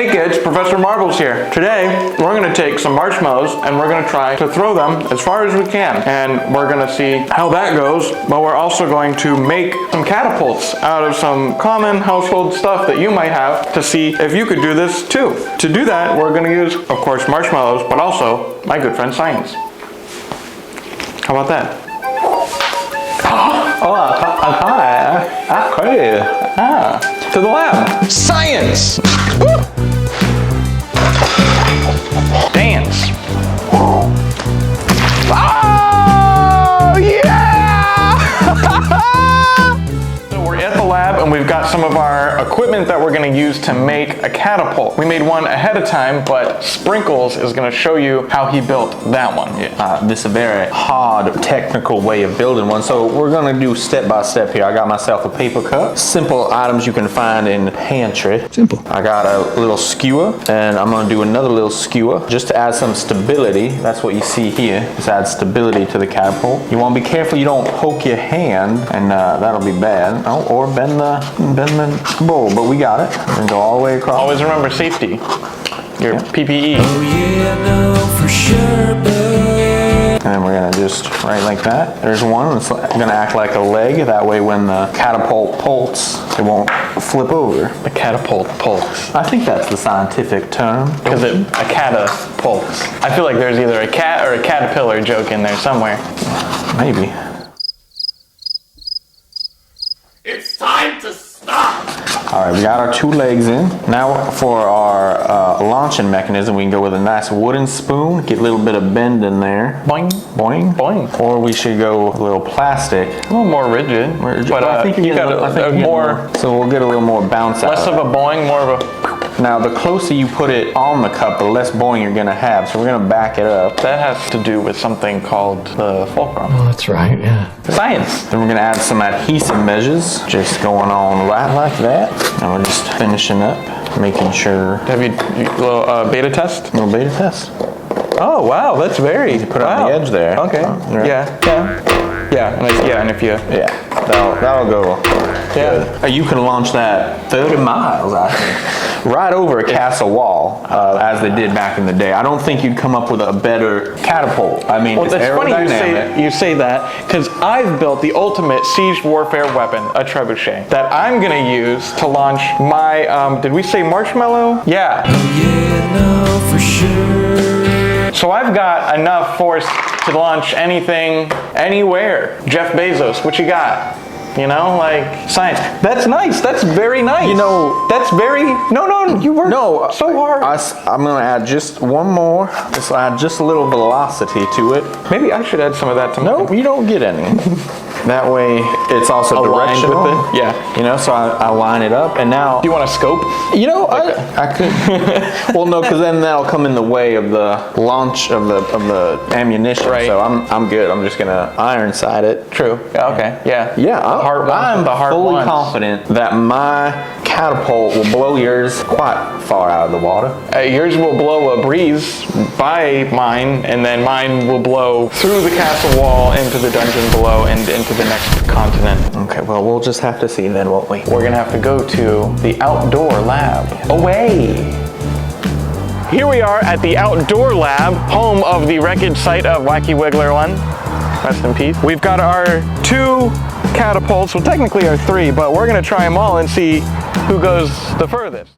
Hey kids, Professor Marbles here. Today, we're gonna take some marshmallows and we're gonna try to throw them as far as we can. And we're gonna see how that goes, but we're also going to make some catapults out of some common household stuff that you might have to see if you could do this too. To do that, we're gonna use, of course, marshmallows, but also my good friend Science. How about that? To the lab. Science! Dance. Oh, yeah! So we're at the lab and we've got some of our equipment that we're going to use to make a catapult. We made one ahead of time, but Sprinkles is going to show you how he built that one. This is a very hard technical way of building one, so we're going to do step by step here. I got myself a paper cup, simple items you can find in the pantry. Simple. I got a little skewer, and I'm going to do another little skewer just to add some stability. That's what you see here. Just add stability to the catapult. You want to be careful you don't poke your hand, and that'll be bad. Oh, or bend the bowl, but we got it. And go all the way across. Always remember safety. Your PPE. Oh yeah, no, for sure, And then we're gonna just, right like that. There's one, it's gonna act like a leg. That way when the catapult pults, it won't flip over. A catapult pults. I think that's the scientific term. Because a catapults. I feel like there's either a cat or a caterpillar joke in there somewhere. Maybe. It's time to stop! All right, we got our two legs in. Now for our launching mechanism, we can go with a nice wooden spoon, get a little bit of bend in there. Boing. Boing. Boing. Or we should go a little plastic. A little more rigid. But I think you got more. So we'll get a little more bounce out. Less of a boing, more of a. Now the closer you put it on the cup, the less boing you're gonna have. So we're gonna back it up. That has to do with something called the fulcrum. Oh, that's right, yeah. Science. Then we're gonna add some adhesive measures, just going on right like that. And we're just finishing up, making sure. Have you little beta test? Little beta test. Oh wow, that's very. You put it on the edge there. Okay. Right. Yeah. And if you. Yeah. That'll go. Yeah. You can launch that 30 miles, I think. Right over a castle wall, as they did back in the day. I don't think you'd come up with a better catapult. I mean, Well, it's it's funny aerodynamic. you say that, because I've built the ultimate siege warfare weapon, a trebuchet, that I'm gonna use to launch my, did we say marshmallow? Yeah. Oh yeah, no, for sure. So I've got enough force to launch anything, anywhere. Jeff Bezos, what you got? You know, like, Science. That's nice. That's very nice. You know, that's very, no, you worked so hard. I'm gonna add just one more. Just add just a little velocity to it. Maybe I should add some of that to No, you don't get any. That way, it's also Aligned directional. with it? Yeah. You know, so I line it up, and now. Do you want a scope? You know, I could. Well, no, because then that'll come in the way of the launch of the ammunition. Right. So I'm good. I'm just gonna iron sight it. True. Yeah, okay. Yeah. Yeah, I'm the heart fully ones. confident that my catapult will blow yours quite far out of the water. Yours will blow a breeze by mine, and then mine will blow through the castle wall into the dungeon below and into the next continent. Okay, well, we'll just have to see then, won't we? We're gonna have to go to the outdoor lab. Away! Here we are at the outdoor lab, home of the wreckage site of Wacky Wiggler 1. Rest in peace. We've got our 2 catapults, well technically our 3, but we're gonna try them all and see who goes the furthest.